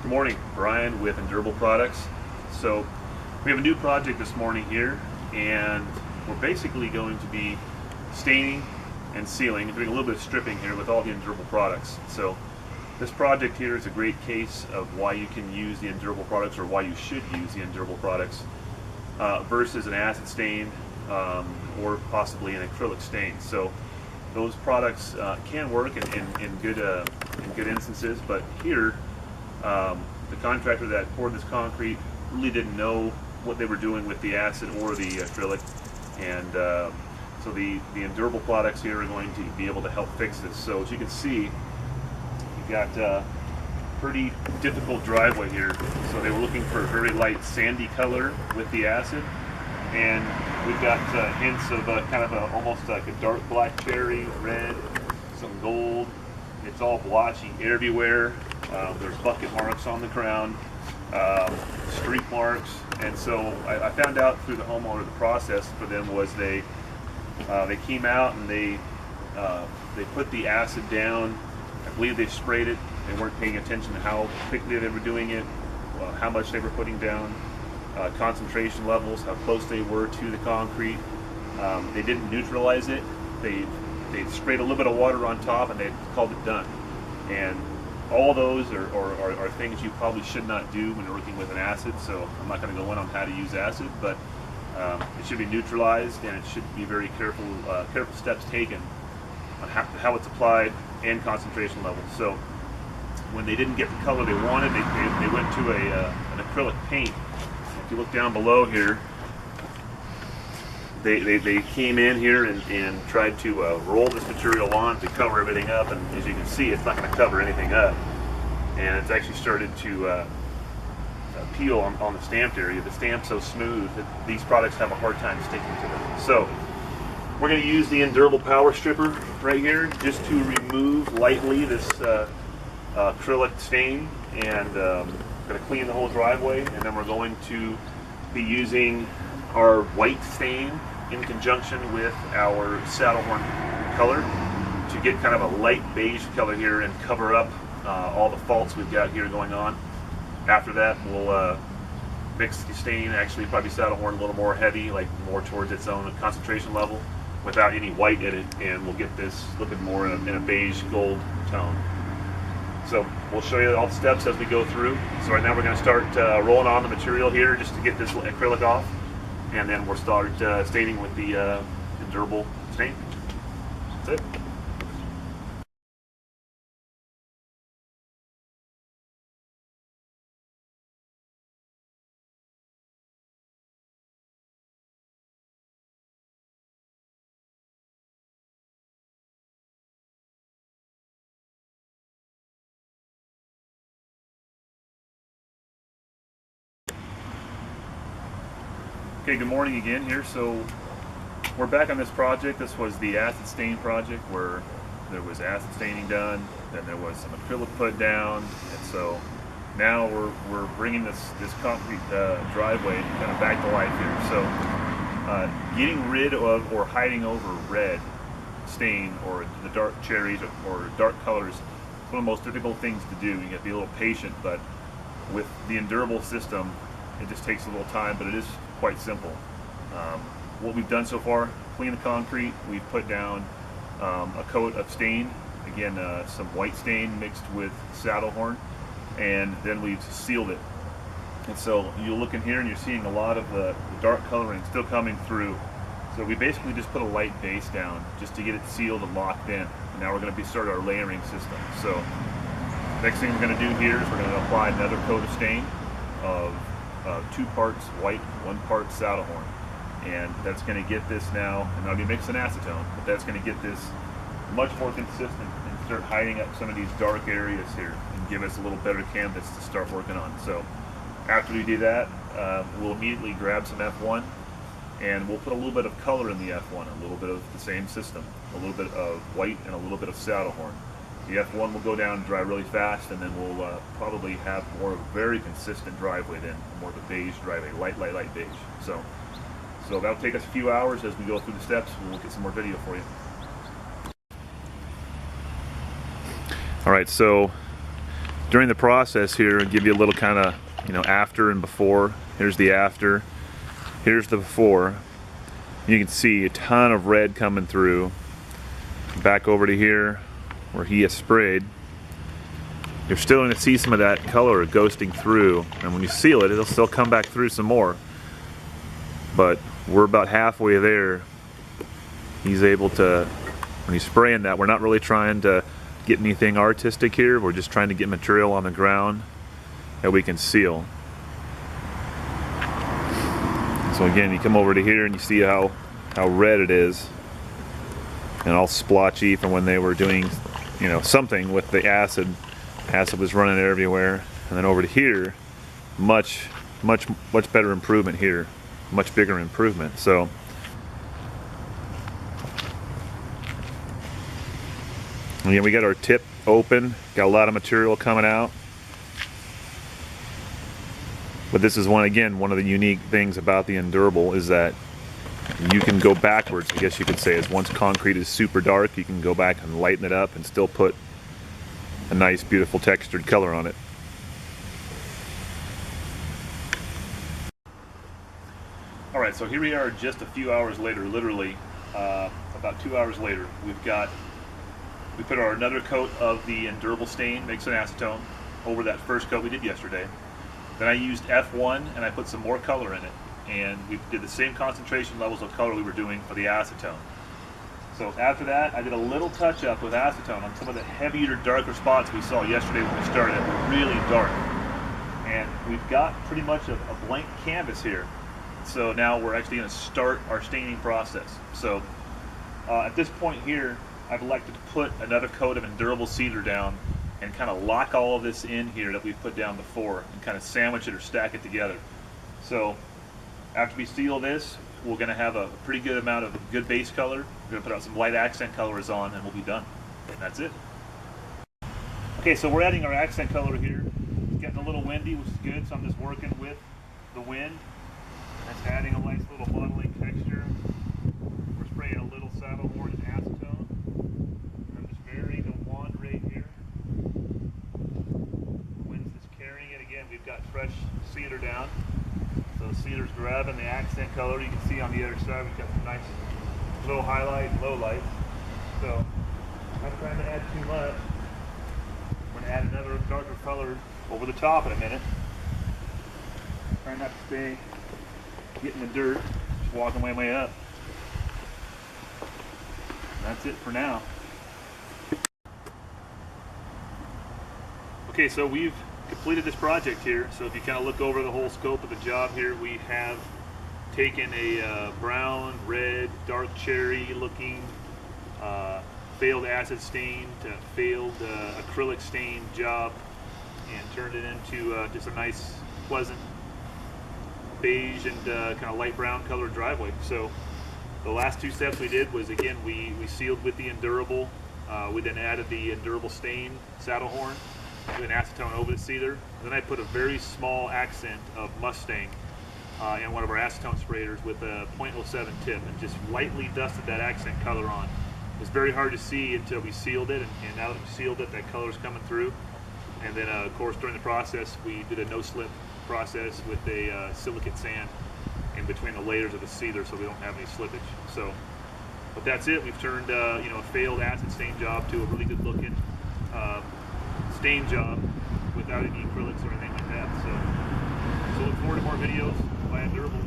Good morning, Brian with Endurable Products. So we have a new project this morning here, and we're basically going to be staining and sealing and doing a little bit of stripping here with all the Endurable products. So this project here is a great case of why you can use the Endurable products, or why you should use the Endurable products versus an acid stain or possibly an acrylic stain. So those products can work in good instances, but here the contractor that poured this concrete really didn't know what they were doing with the acid or the acrylic, and so the Endurable products here are going to be able to help fix this. So as you can see, you've got a pretty difficult driveway here. So they were looking for a very light sandy color with the acid, and we've got hints of kind of almost like a dark black cherry, red, some gold. It's all blotchy everywhere. There's bucket marks on the ground, streak marks, and so I found out through the homeowner the process for them was they came out and they put the acid down. I believe they sprayed it. They weren't paying attention to how quickly they were doing it, how much they were putting down, concentration levels, how close they were to the concrete. They didn't neutralize it. They sprayed a little bit of water on top and they called it done. And all those are things you probably should not do when you're working with an acid, so I'm not going to go in on how to use acid, but it should be neutralized, and it should be very careful steps taken on how it's applied and concentration levels. So when they didn't get the color they wanted, they went to an acrylic paint. If you look down below here, they came in here and tried to roll this material on to cover everything up, and as you can see, it's not going to cover anything up, and it's actually started to peel on the stamped area. The stamp's so smooth that these products have a hard time sticking to them. So we're going to use the Endurable Power Stripper right here just to remove lightly this acrylic stain, and going to clean the whole driveway, and then we're going to be using our white stain in conjunction with our saddle horn color to get kind of a light beige color here and cover up all the faults we've got here going on. After that, we'll mix the stain, actually probably saddle horn a little more heavy, like more towards its own concentration level without any white in it, and we'll get this looking more in a beige gold tone. So we'll show you all the steps as we go through. So right now we're going to start rolling on the material here just to get this acrylic off, and then we'll start staining with the Endurable stain. That's it. Okay, good morning again here. So we're back on this project. This was the acid stain project where there was acid staining done, then there was some acrylic put down, and so now we're bringing this concrete driveway kind of back to life here. So getting rid of or hiding over red stain or the dark cherries or dark colors is one of the most difficult things to do. You have to be a little patient, but with the Endurable system, it just takes a little time, but it is quite simple. What we've done so far, clean the concrete, we've put down a coat of stain, again some white stain mixed with saddle horn, and then we've sealed it. And so you look in here and you're seeing a lot of the dark coloring still coming through. So we basically just put a light base down just to get it sealed and locked in. And now we're going to start our layering system. So next thing we're going to do here is we're going to apply another coat of stain of 2 parts white, 1 part saddle horn, and that's going to get this now, and I'll be mixing acetone, but that's going to get this much more consistent and start hiding up some of these dark areas here and give us a little better canvas to start working on. So after we do that, we'll immediately grab some F1 and we'll put a little bit of color in the F1, a little bit of the same system, a little bit of white and a little bit of saddle horn. The F1 will go down and dry really fast, and then we'll probably have more of a very consistent driveway then, more of a beige driveway, light beige. So that'll take us a few hours as we go through the steps, and we'll get some more video for you. All right, so during the process here, I'll give you a little kind of, after and before. Here's the after, here's the before. You can see a ton of red coming through. Back over to here where he has sprayed. You're still going to see some of that color ghosting through, and when you seal it, it'll still come back through some more. But we're about halfway there. He's able to, when he's spraying that, we're not really trying to get anything artistic here. We're just trying to get material on the ground that we can seal. So again, you come over to here and you see how red it is, and all splotchy from when they were doing, something with the acid. Acid was running everywhere. And then over to here, much better improvement here, much bigger improvement. So again, we got our tip open, got a lot of material coming out. But this is one of the unique things about the Endurable is that you can go backwards, I guess you could say, is once concrete is super dark, you can go back and lighten it up and still put a nice, beautiful textured color on it. All right, so here we are just a few hours later, literally about 2 hours later. We put another coat of the Endurable Stain, mixed in acetone, over that first coat we did yesterday. Then I used F1 and I put some more color in it, and we did the same concentration levels of color we were doing for the acetone. So after that, I did a little touch up with acetone on some of the heavier, darker spots we saw yesterday when we started. It was really dark. And we've got pretty much a blank canvas here. So now we're actually going to start our staining process. So at this point here, I've elected to put another coat of Endurable Sealer down and kind of lock all of this in here that we've put down before and kind of sandwich it or stack it together. So after we seal this, we're going to have a pretty good amount of good base color. We're going to put out some light accent colors on, and we'll be done. And that's it. Okay, so we're adding our accent color here. It's getting a little windy, which is good, so I'm just working with the wind. That's adding a nice little modeling texture. We're spraying a little saddle horn and acetone. I'm just varying the wand right here. The wind's just carrying it. Again, we've got fresh cedar down. So the cedar's grabbing the accent color. You can see on the other side we've got some nice low highlight and low light. So I'm not trying to add too much. We're going to add another darker color over the top in a minute. Trying not to stay getting the dirt, just walking my way up. That's it for now. Okay, so we've completed this project here. So if you kind of look over the whole scope of the job here, we have taken a brown, red, dark cherry looking failed acid stain to failed acrylic stain job and turned it into just a nice, pleasant beige and kind of light brown colored driveway. So the last two steps we did was, again, we sealed with the Endurable. We then added the Endurable Stain saddle horn with an acetone over the cedar. Then I put a very small accent of Mustang in one of our acetone sprayers with a .07 tip and just lightly dusted that accent color on. It was very hard to see until we sealed it, and now that we sealed it, that color's coming through. And then of course during the process we did a no-slip process with a silicate sand in between the layers of the cedar so we don't have any slippage. So, but that's it. We've turned a failed acid stain job to a really good looking stain job without any acrylics or anything like that. So look forward to more videos by Endurable.